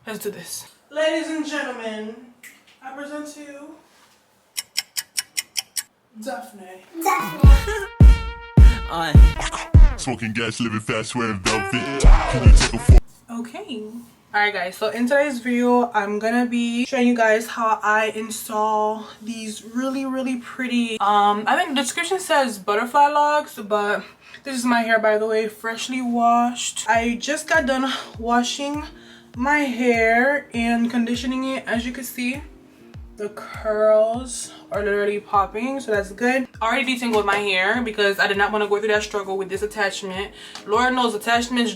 Let's do this. Ladies and gentlemen, I present to you Daphne. Smoking gas, living fast, wearing velvet. Can you take a photo? Okay. Alright guys, so in today's video, I'm gonna be showing you guys how I install these really pretty, I think the description says butterfly locks, but this is my hair, by the way, freshly washed. I just got done washing my hair and conditioning it. As you can see, the curls are literally popping, so that's good. I already detangled my hair because I did not want to go through that struggle with this attachment. Lord knows attachments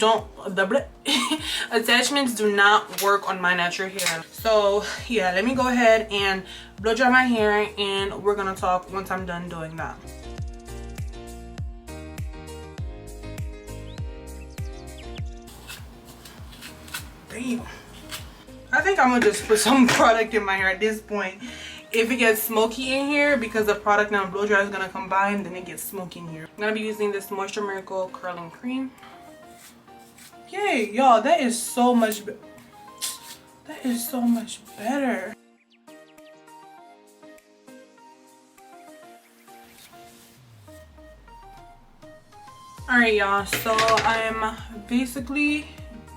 attachments do not work on my natural hair. So yeah, let me go ahead and blow dry my hair and we're gonna talk once I'm done doing that. Damn. I think I'm gonna just put some product in my hair at this point. If it gets smoky in here, because the product now blow dry is gonna combine, then it gets smoky in here. I'm gonna be using this Moisture Miracle curling cream. Yay, y'all, that is so much better. Alright y'all, so I'm basically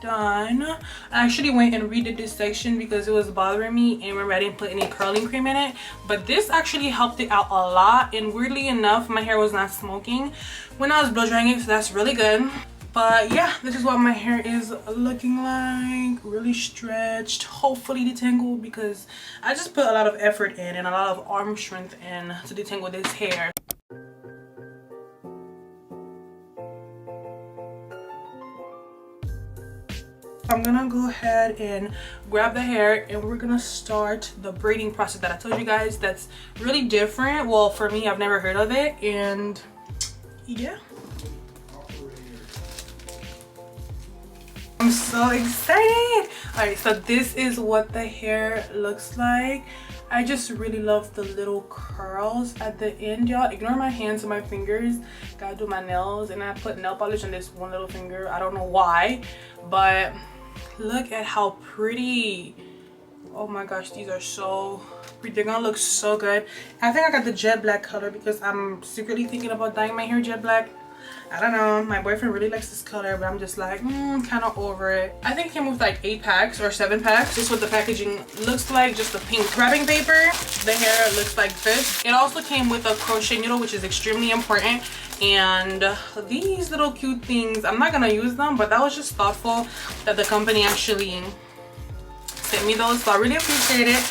done. I actually went and redid this section because it was bothering me, and remember I didn't put any curling cream in it, but this actually helped it out a lot, and weirdly enough my hair was not smoking when I was blow drying it, so that's really good. But yeah, this is what my hair is looking like, really stretched, hopefully detangled, because I just put a lot of effort in and a lot of arm strength in to detangle this hair. I'm gonna go ahead and grab the hair and we're gonna start the braiding process that I told you guys that's really different. Well, for me, I've never heard of it, and yeah. I'm so excited. Alright, so this is what the hair looks like. I just really love the little curls at the end, y'all. Ignore my hands and my fingers. Gotta do my nails, and I put nail polish on this one little finger. I don't know why, but look at how pretty. Oh my gosh, these are so pretty. They're gonna look so good. I think I got the jet black color because I'm secretly thinking about dyeing my hair jet black. I don't know, my boyfriend really likes this color, but I'm just like kind of over it. I think it came with like 8 packs or 7 packs. This is what the packaging looks like, just the pink wrapping paper. The hair looks like this. It also came with a crochet needle, which is extremely important, and these little cute things. I'm not gonna use them, but that was just thoughtful that the company actually sent me those, so I really appreciate it.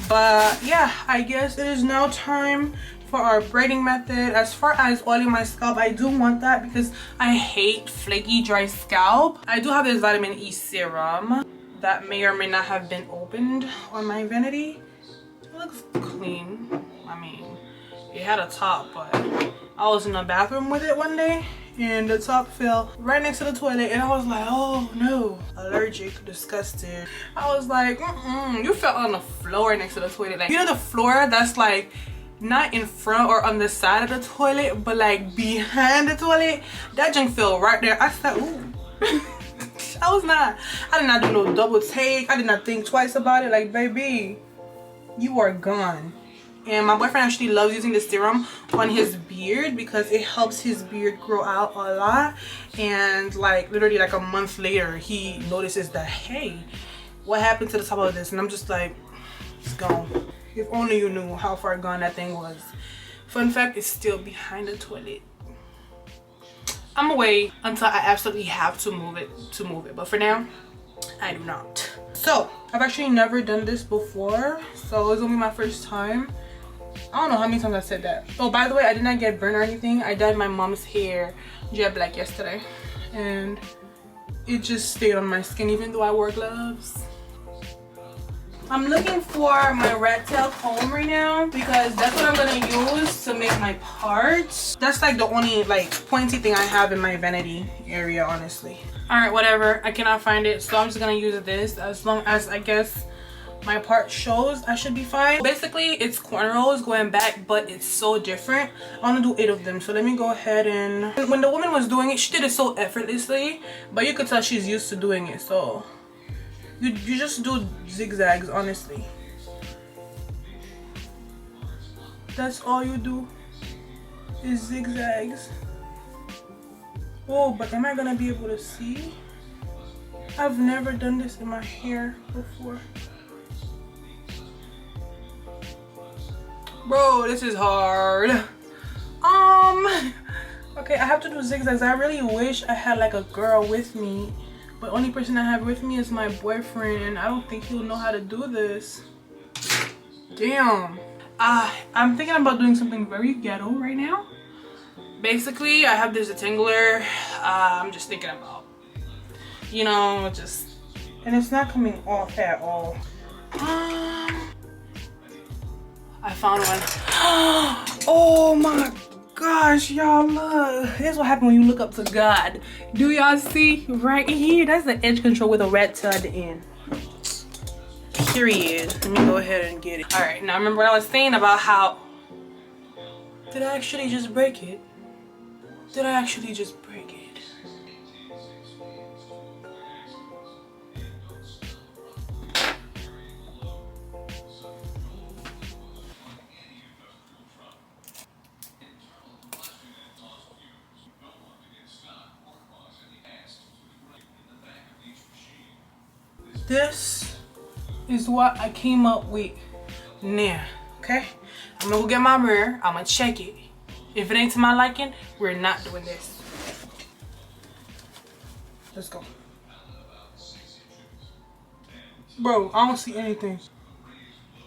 But yeah, I guess it is now time for our braiding method. As far as oiling my scalp, I do want that because I hate flaky dry scalp. I do have this vitamin E serum that may or may not have been opened on my vanity. It looks clean. I mean, it had a top, but I was in the bathroom with it one day and the top fell right next to the toilet, and I was like, oh no, allergic, disgusted. I was like, you fell on the floor next to the toilet. Like, you know, the floor that's like not in front or on the side of the toilet, but like behind the toilet, that junk fell right there. I said, ooh. I did not do no double take. I did not think twice about it. Like, baby, you are gone. And my boyfriend actually loves using this serum on his beard because it helps his beard grow out a lot. And like literally like a month later, he notices that, hey, what happened to the top of this? And I'm just like, it's gone. If only you knew how far gone that thing was. Fun fact, it's still behind the toilet. I'm gonna wait until I absolutely have to move it but for now I do not. So I've actually never done this before, so it's gonna be my first time. I don't know how many times I said that. Oh, by the way, I did not get burned or anything. I dyed my mom's hair jet black yesterday and it just stayed on my skin even though I wore gloves. I'm looking for my rat tail comb right now because that's what I'm gonna use to make my parts. That's like the only like pointy thing I have in my vanity area, honestly. All right, whatever, I cannot find it, so I'm just gonna use this. As long as I guess my part shows, I should be fine. Basically, it's cornrows going back, but it's so different. I want to do 8 of them, so let me go ahead. And when the woman was doing it, she did it so effortlessly, but you could tell she's used to doing it. So You just do zigzags, honestly. That's all you do is zigzags. Oh, but am I gonna be able to see? I've never done this in my hair before. Bro, this is hard. Okay, I have to do zigzags. I really wish I had like a girl with me, but only person I have with me is my boyfriend, and I don't think he'll know how to do this. Damn. I'm thinking about doing something very ghetto right now. Basically, I have this detangler. I'm just thinking about, you know, just, and it's not coming off at all. I found one. Oh my gosh, y'all, look. Here's what happens when you look up to God. Do y'all see right here? That's the edge control with a rat tail at the end. Period. Let me go ahead and get it. All right, now remember what I was saying about how, did I actually just break it? Did I actually just break it? This is what I came up with now, okay? I'm gonna go get my mirror. I'm gonna check it. If it ain't to my liking, we're not doing this. Let's go. Bro, I don't see anything.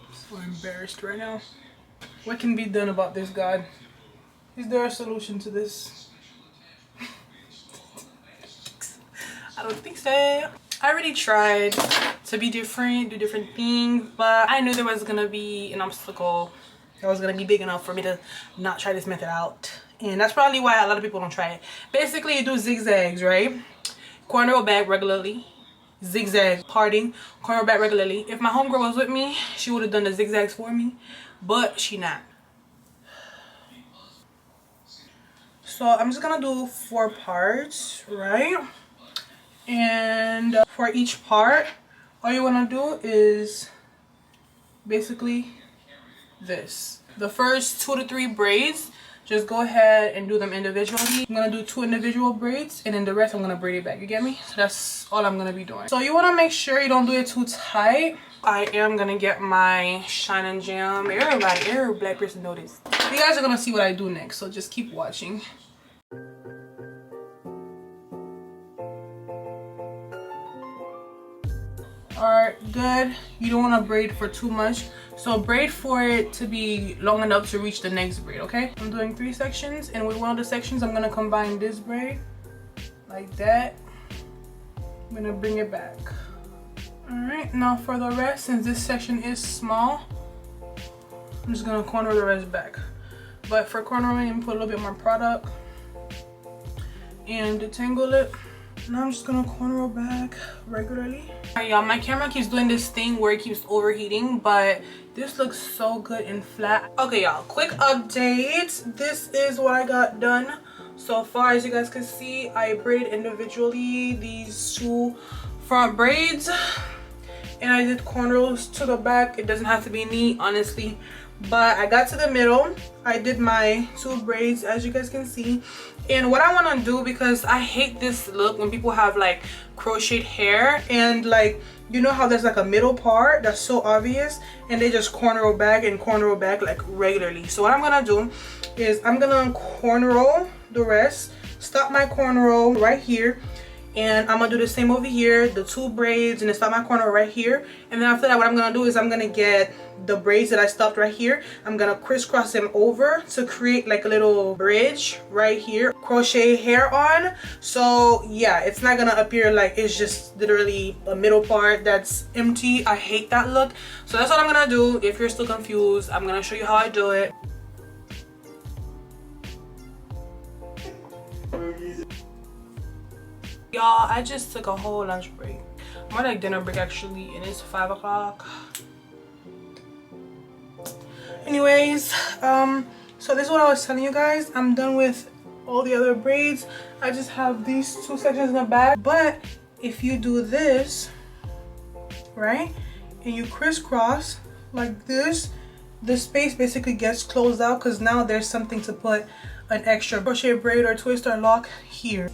I'm so embarrassed right now. What can be done about this, God? Is there a solution to this? I don't think so. I already tried to be different, do different things, but I knew there was gonna be an obstacle that was gonna be big enough for me to not try this method out. And that's probably why a lot of people don't try it. Basically, you do zigzags, right? Cornrow back regularly, zigzag parting, cornrow back regularly. If my homegirl was with me, she would have done the zigzags for me, but she not. So I'm just gonna do 4 parts, right? And for each part, all you want to do is basically this. The first 2 to 3 braids, just go ahead and do them individually. I'm going to do 2 individual braids, and then the rest I'm going to braid it back. You get me? So that's all I'm going to be doing. So you want to make sure you don't do it too tight. I am going to get my Shine and Jam. Every black person know this. You guys are going to see what I do next, so just keep watching. Alright, good. You don't want to braid for too much, so braid for it to be long enough to reach the next braid, okay? I'm doing 3 sections, and with one of the sections I'm going to combine this braid like that. I'm going to bring it back. Alright, now for the rest, since this section is small, I'm just going to corner the rest back. But for cornering, I'm going to put a little bit more product and detangle it. Now I'm just gonna corner it back regularly. Alright, y'all, my camera keeps doing this thing where it keeps overheating, but this looks so good and flat. Okay, y'all, quick update. This is what I got done so far. As you guys can see, I braided individually these 2 front braids, and I did cornrows to the back. It doesn't have to be neat, honestly, but I got to the middle. I did my 2 braids, as you guys can see. And what I want to do, because I hate this look when people have like crocheted hair, and like, you know how there's like a middle part that's so obvious, and they just cornrow back and cornrow back like regularly. So what I'm gonna do is I'm gonna cornrow the rest, stop my cornrow right here, and I'm gonna do the same over here, the 2 braids, and then stop my cornrow right here. And then after that, what I'm gonna do is I'm gonna get the braids that I stopped right here, I'm gonna crisscross them over to create like a little bridge right here, crochet hair on. So yeah, it's not gonna appear like it's just literally a middle part that's empty. I hate that look. So that's what I'm gonna do. If you're still confused, I'm gonna show you how I do it. Y'all, I just took a whole lunch break. More like dinner break actually, and it's 5 o'clock. Anyways, so this is what I was telling you guys. I'm done with all the other braids. I just have these 2 sections in the back. But if you do this, right? And you crisscross like this. The space basically gets closed out because now there's something to put an extra crochet braid or twist or lock here.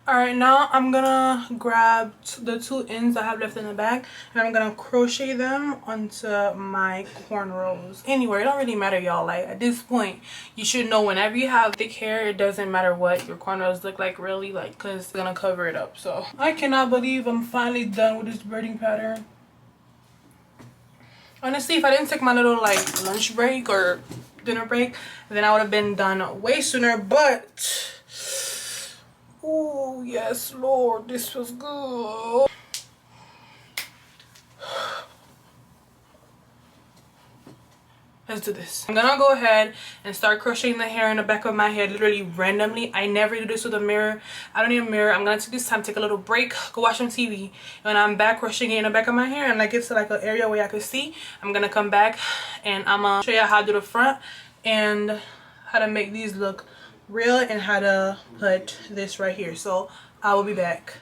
Alright, now I'm gonna grab the 2 ends I have left in the back and I'm gonna crochet them onto my cornrows. Anywhere, it don't really matter, y'all. Like, at this point, you should know whenever you have thick hair, it doesn't matter what your cornrows look like, really, like, because it's gonna cover it up. So I cannot believe I'm finally done with this braiding pattern. Honestly, if I didn't take my little like lunch break or dinner break, then I would have been done way sooner. But oh yes, Lord, this was good. Let's do this. I'm gonna go ahead and start crocheting the hair in the back of my head, literally randomly. I never do this with a mirror. I don't need a mirror. I'm gonna take this time, take a little break, go watch some TV. And I'm back crocheting it in the back of my hair, and I get to like an area where I can see. I'm gonna come back and I'm gonna show you how to do the front and how to make these look real and how to put this right here. So I will be back.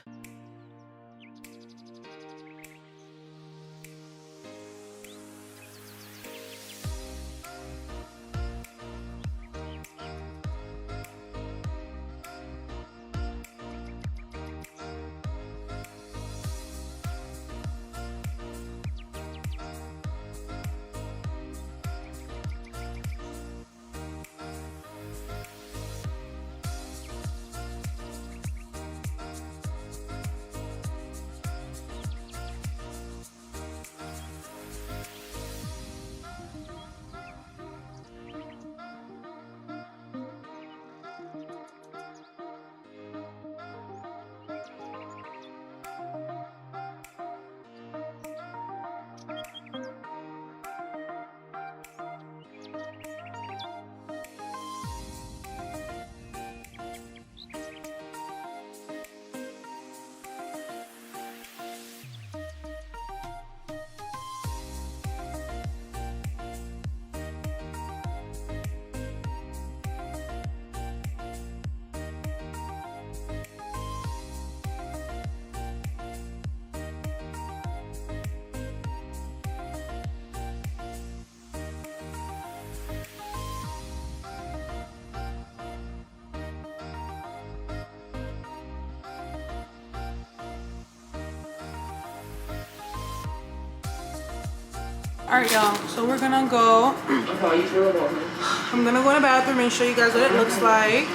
Alright, y'all, so we're gonna go. I'm gonna go in the bathroom and show you guys what it looks like.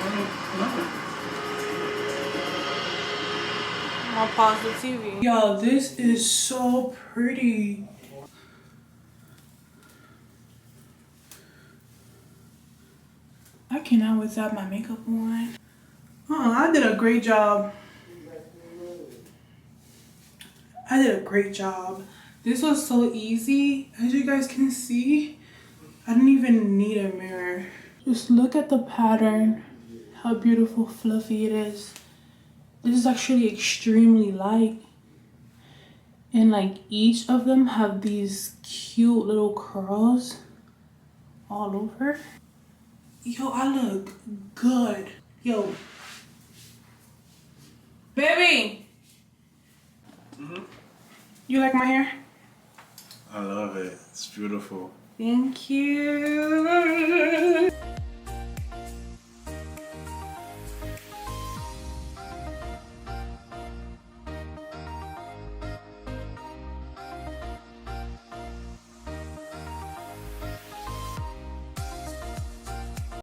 I'll pause the TV. Y'all, this is so pretty. I cannot wait to have my makeup on. I did a great job. I did a great job. This was so easy, as you guys can see. I didn't even need a mirror. Just look at the pattern, how beautiful, fluffy it is. This is actually extremely light. And like each of them have these cute little curls all over. Yo, I look good. Yo. Baby! You like my hair? I love it. It's beautiful. Thank you.